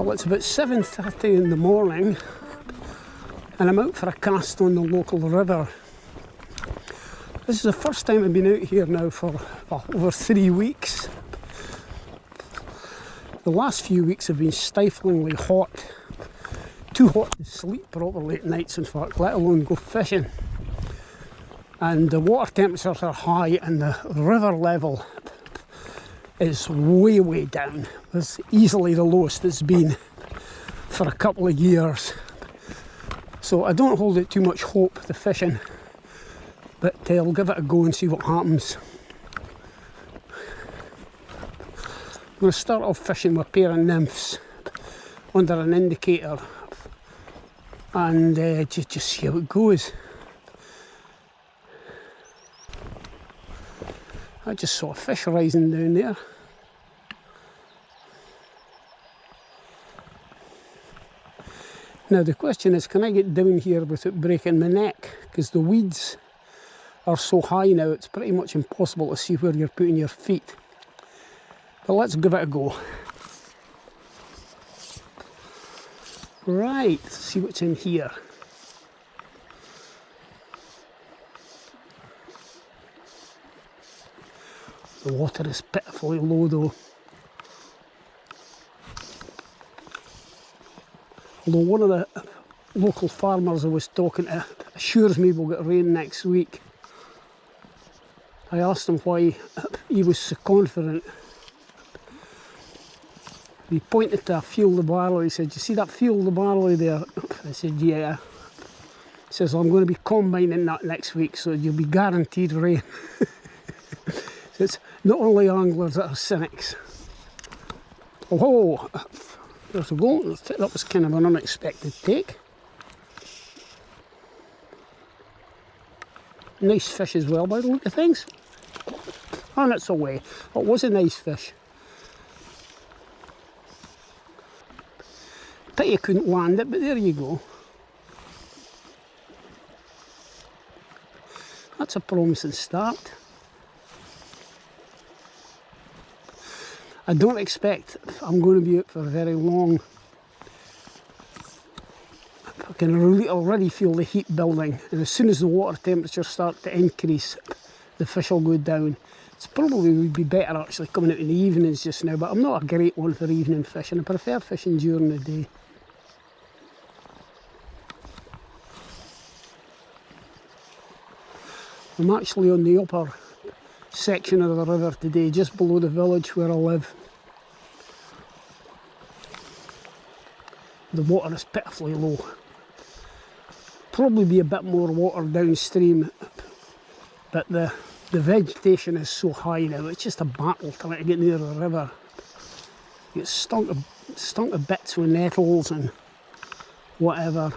Well, it's about 7:30 in the morning and I'm out for a cast on the local river. This is the first time I've been out here now for over 3 weeks. The last few weeks have been stiflingly hot. Too hot to sleep properly at nights, in fact, let alone go fishing. And the water temperatures are high and the river level is way, way down. It's easily the lowest it's been for a couple of years. So I don't hold it too much hope, the fishing, but I'll give it a go and see what happens. I'm going to start off fishing with a pair of nymphs under an indicator and just see how it goes. I just saw a fish rising down there. Now the question is, can I get down here without breaking my neck? Because the weeds are so high now, it's pretty much impossible to see where you're putting your feet. But let's give it a go. Right, let's see what's in here. The water is pitifully low though. Although one of the local farmers I was talking to assures me we'll get rain next week. I asked him why he was so confident. He pointed to a field of barley. He said, "You see that field of barley there?" I said, "Yeah." He says, "I'm going to be combining that next week, so you'll be guaranteed rain." So it's not only anglers that are cynics. Oh, there's a goal. That was kind of an unexpected take. Nice fish as well, by the look of things. And it's away. It was a nice fish. Pity you couldn't land it, but there you go. That's a promising start. I don't expect I'm going to be out for very long. I can really already feel the heat building, and as soon as the water temperatures start to increase, the fish will go down. It's probably would be better actually coming out in the evenings just now, but I'm not a great one for evening fishing. I prefer fishing during the day. I'm actually on the upper section of the river today, just below the village where I live. The water is pitifully low. Probably be a bit more water downstream, but the vegetation is so high now, it's just a battle trying to get near the river. It's stunk to bits with nettles and whatever.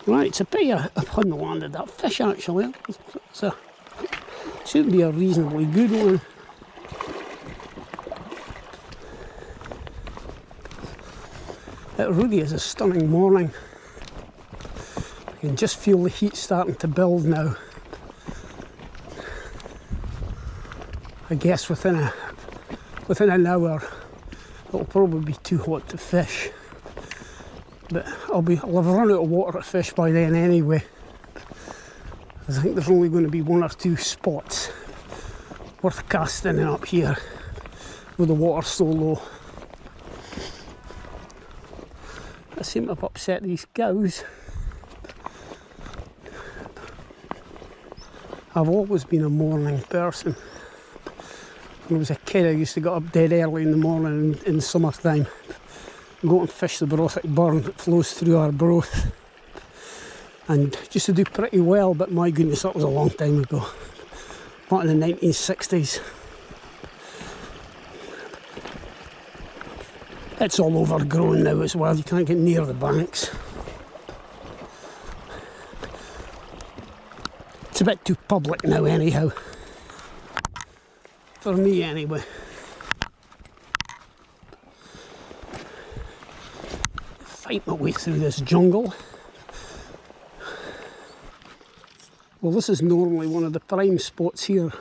Right, it's a pity I hadn't landed that fish actually. Should be a reasonably good one. It really is a stunning morning. I can just feel the heat starting to build now. I guess within an hour it'll probably be too hot to fish. But I'll have run out of water to fish by then anyway. I think there's only going to be 1 or 2 spots worth casting in up here with the water so low. I seem to have upset these cows. I've always been a morning person. When I was a kid I used to get up dead early in the morning in summertime. Go and fish the Brothic burn that flows through our Broth, and used to do pretty well, but my goodness, that was a long time ago, not in the 1960s. It's all overgrown now as well, you can't get near the banks. It's a bit too public now anyhow, for me anyway. Fight my way through this jungle. Well, this is normally one of the prime spots here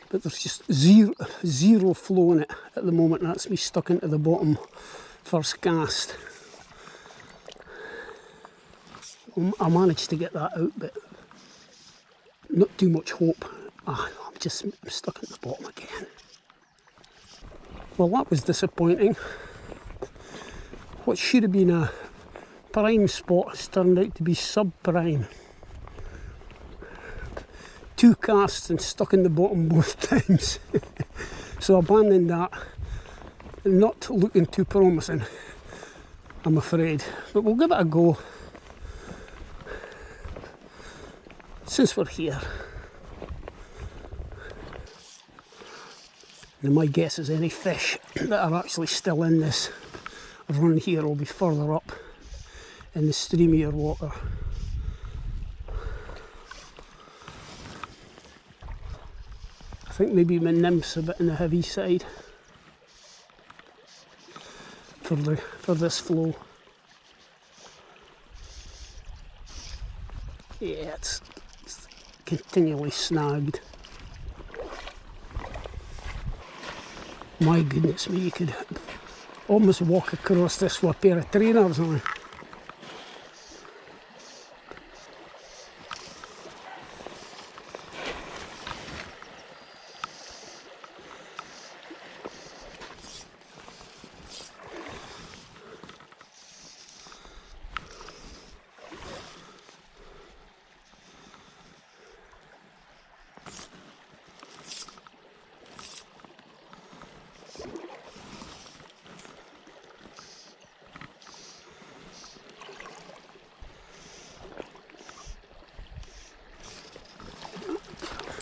but there's just zero flow in it at the moment. That's me stuck into the bottom first cast. I managed to get that out, but not too much hope. I'm just stuck at the bottom again. Well, that was disappointing. What should have been a prime spot has turned out to be sub-prime. 2 casts and stuck in the bottom both times. So I abandoned that. Not looking too promising, I'm afraid. But we'll give it a go. Since we're here. Now my guess is any fish that are actually still in this run here will be further up in the streamier water. I think maybe my nymph's a bit on the heavy side for this flow. Yeah, it's continually snagged. My goodness me, you could almost walk across this with a pair of trainers on.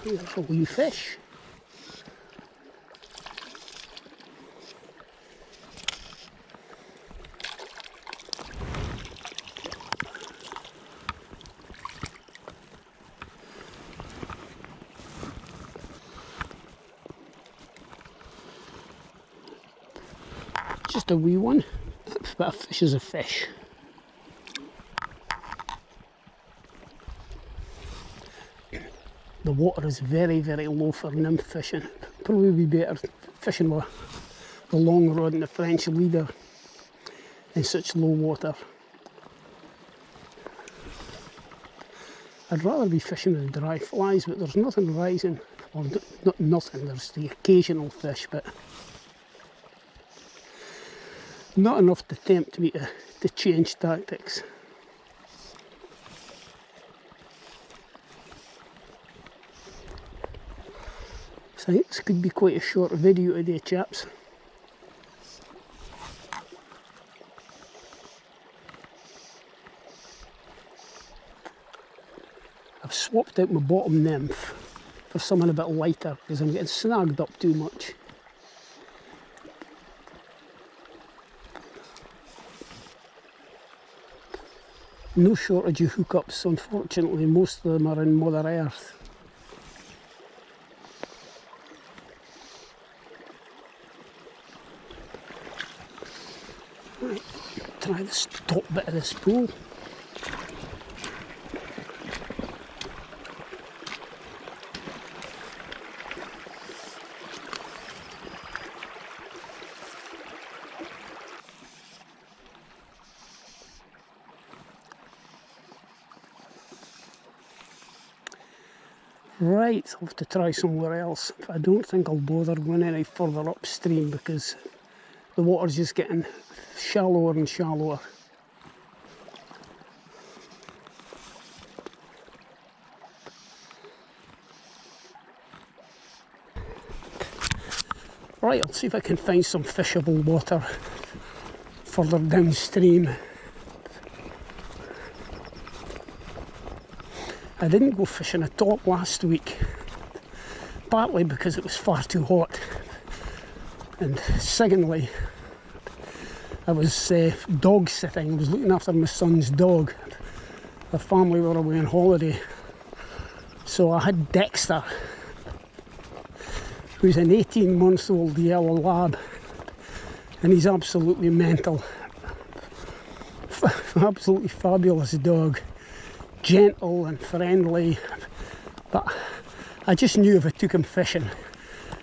There's a wee fish. Just a wee one, but a fish is a fish. The water is very, very low for nymph fishing. Probably be better fishing with the long rod and the French leader in such low water. I'd rather be fishing with dry flies, but there's nothing rising. Or not nothing, there's the occasional fish, but not enough to tempt me to change tactics. I think this could be quite a short video today, chaps. I've swapped out my bottom nymph for something a bit lighter because I'm getting snagged up too much. No shortage of hookups, unfortunately. Most of them are in Mother Earth. Right, try this top bit of this pool. Right, I'll have to try somewhere else. I don't think I'll bother going any further upstream because the water's just getting shallower and shallower. Right, I'll see if I can find some fishable water further downstream. I didn't go fishing at all last week, partly because it was far too hot, and secondly, I was dog sitting. I was looking after my son's dog. The family were away on holiday, so I had Dexter, who's an 18-month-old yellow lab, and he's absolutely mental. Absolutely fabulous dog. Gentle and friendly, but I just knew if I took him fishing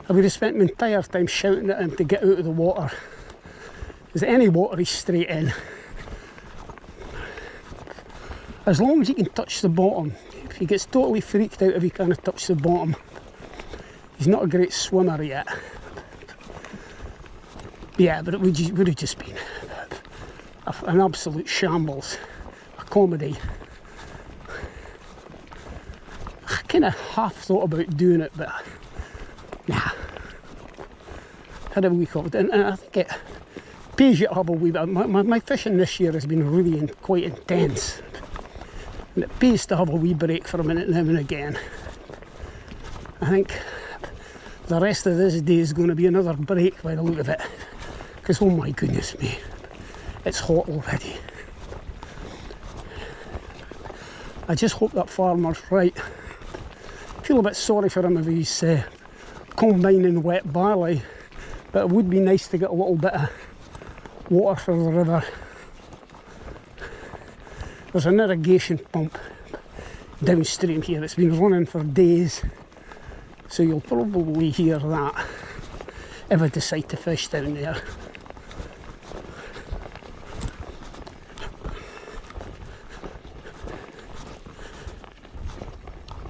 I would have spent my entire time shouting at him to get out of the water. Because any water he's straight in. As long as he can touch the bottom. If he gets totally freaked out if he can't touch the bottom, he's not a great swimmer yet. Yeah, but it would have just been an absolute shambles, a comedy. I kind of half thought about doing it, but nah. Had a week off, and I think it pays you to have a wee bit. My fishing this year has been really quite intense. And it pays to have a wee break for a minute now and again. I think the rest of this day is going to be another break by the look of it. Because, oh my goodness me, it's hot already. I just hope that farmer's right. I feel a bit sorry for him if he's combining wet barley. But it would be nice to get a little bit of water for the river. There's an irrigation pump downstream here. It's been running for days. So you'll probably hear that if I decide to fish down there.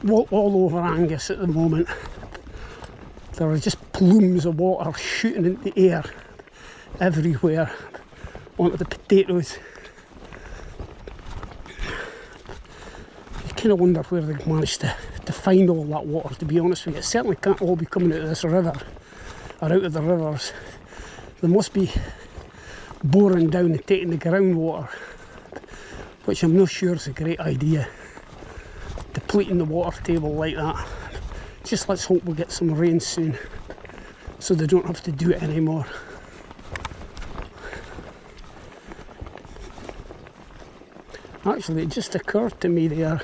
All over Angus at the moment. There are just plumes of water shooting into the air everywhere onto the potatoes. I wonder where they managed to find all that water, to be honest with you. It certainly can't all be coming out of this river or out of the rivers. They must be boring down and taking the groundwater, which I'm not sure is a great idea, depleting the water table like that. Just let's hope we get some rain soon so they don't have to do it anymore. Actually, it just occurred to me there,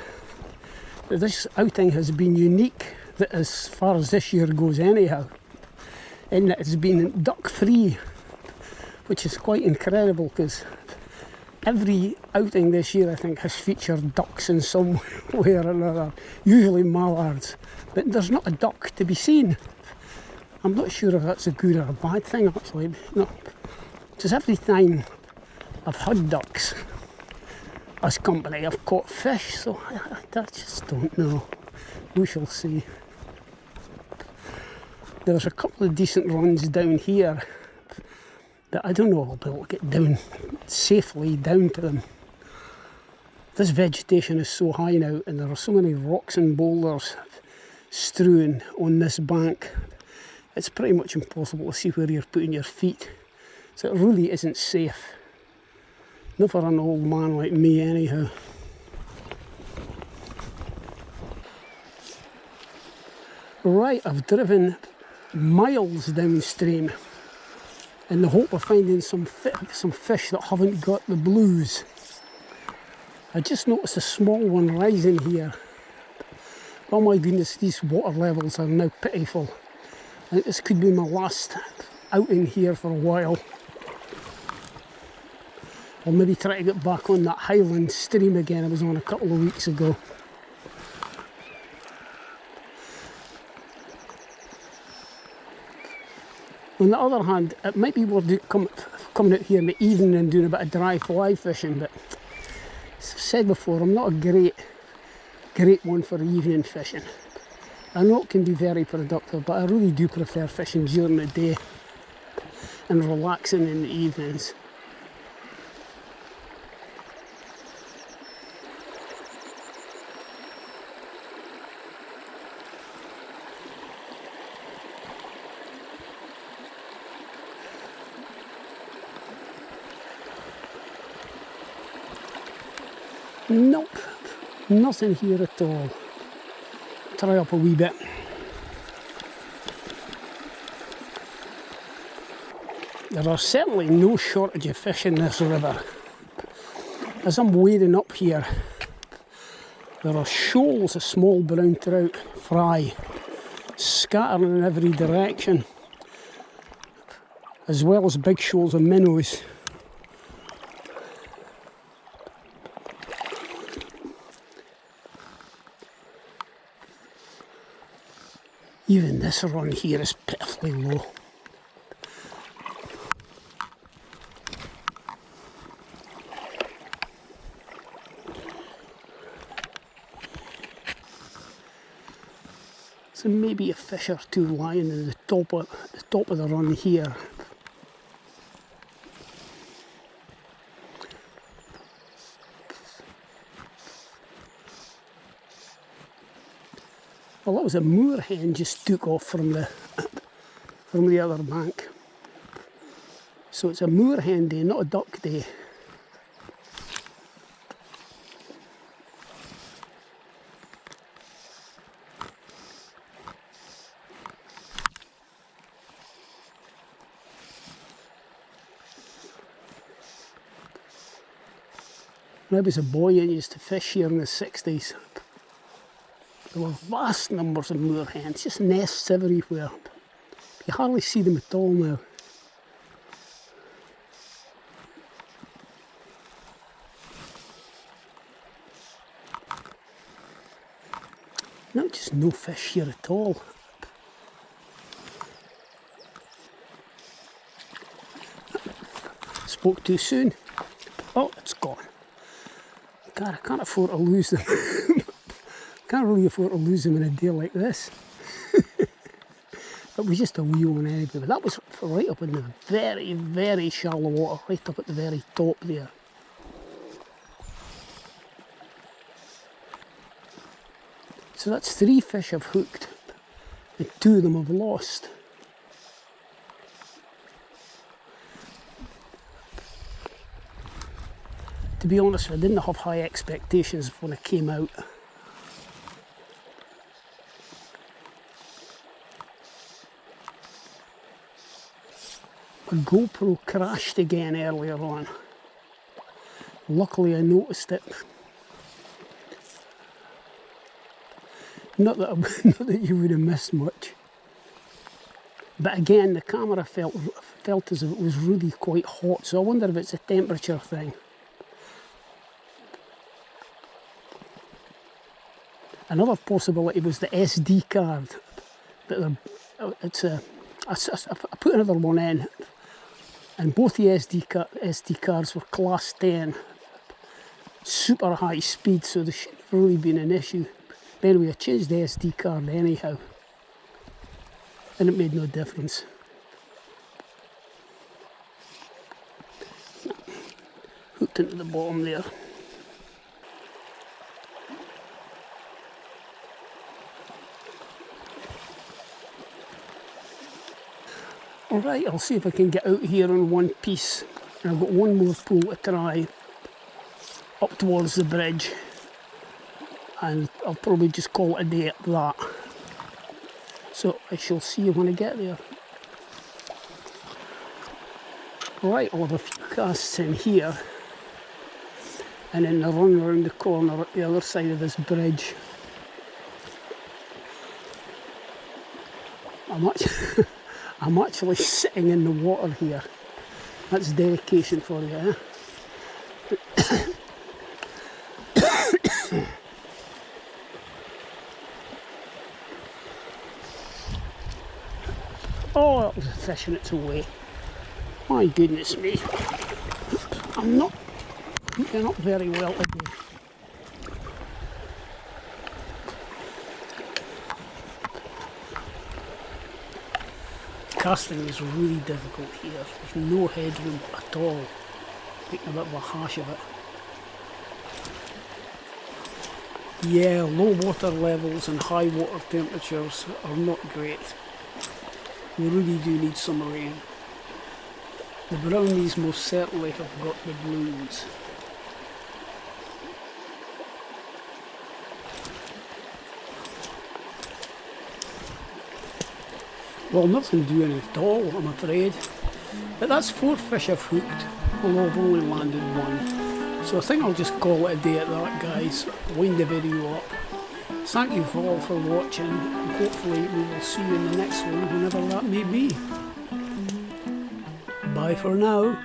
this outing has been unique as far as this year goes anyhow, in that it's been duck free, which is quite incredible because every outing this year I think has featured ducks in some way or another, usually mallards, but there's not a duck to be seen. I'm not sure if that's a good or a bad thing actually, no, because every time I've had ducks as company I've caught fish, so I just don't know. We shall see. There's a couple of decent runs down here, but I don't know if I'll be able to get down safely down to them. This vegetation is so high now and there are so many rocks and boulders strewn on this bank. It's pretty much impossible to see where you're putting your feet, so it really isn't safe. Not for an old man like me anyhow. Right, I've driven miles downstream in the hope of finding some fish that haven't got the blues. I just noticed a small one rising here. Oh my goodness, these water levels are now pitiful. I think this could be my last outing here for a while. I'll maybe try to get back on that Highland stream again I was on a couple of weeks ago. On the other hand, it might be worth coming out here in the evening and doing a bit of dry fly fishing, but as I've said before, I'm not a great one for evening fishing. I know it can be very productive, but I really do prefer fishing during the day and relaxing in the evenings. Nope, nothing here at all. Try up a wee bit. There are certainly no shortage of fish in this river. As I'm wading up here, there are shoals of small brown trout, fry, scattering in every direction, as well as big shoals of minnows. Even this run here is pitifully low. So maybe a fish or two lying at the top of the run here. Well, that was a moorhen just took off from the other bank. So it's a moorhen day, not a duck day. When I was a boy, I used to fish here in the 60s. There were vast numbers of moorhens, just nests everywhere. You hardly see them at all now. No, just no fish here at all. Spoke too soon. Oh, it's gone. God, I can't afford to lose them. Can't really afford to lose them in a day like this. It was just a wee one anyway, but that was right up in the very, very shallow water, right up at the very top there. So that's 3 fish I've hooked, and 2 of them I've lost. To be honest, I didn't have high expectations when I came out. My GoPro crashed again earlier on. Luckily I noticed it. Not that you would have missed much. But again, the camera felt as if it was really quite hot, so I wonder if it's a temperature thing. Another possibility was the SD card. But I put another one in, and both the SD cards were class 10, super high speed, so there shouldn't have really been an issue. But anyway, I changed the SD card anyhow, and it made no difference. Hooked into the bottom there. Alright, I'll see if I can get out here in one piece. And I've got one more pull to try up towards the bridge. And I'll probably just call it a day at that. So I shall see you when I get there. Right, I'll have a few casts in here. And then I'll run around the corner at the other side of this bridge. I'm actually sitting in the water here. That's dedication for you, eh? Oh, that was a fish and it's away. My goodness me. I'm not hooking up very well today. Casting is really difficult here. There's no headroom at all. Making a bit of a hash of it. Yeah, low water levels and high water temperatures are not great. We really do need some rain. The brownies most certainly have got the blues. Well, nothing doing at all, I'm afraid. But that's 4 fish I've hooked, although I've only landed 1. So I think I'll just call it a day at that, guys. Wind the video up. Thank you all for watching, and hopefully we will see you in the next one, whenever that may be. Bye for now.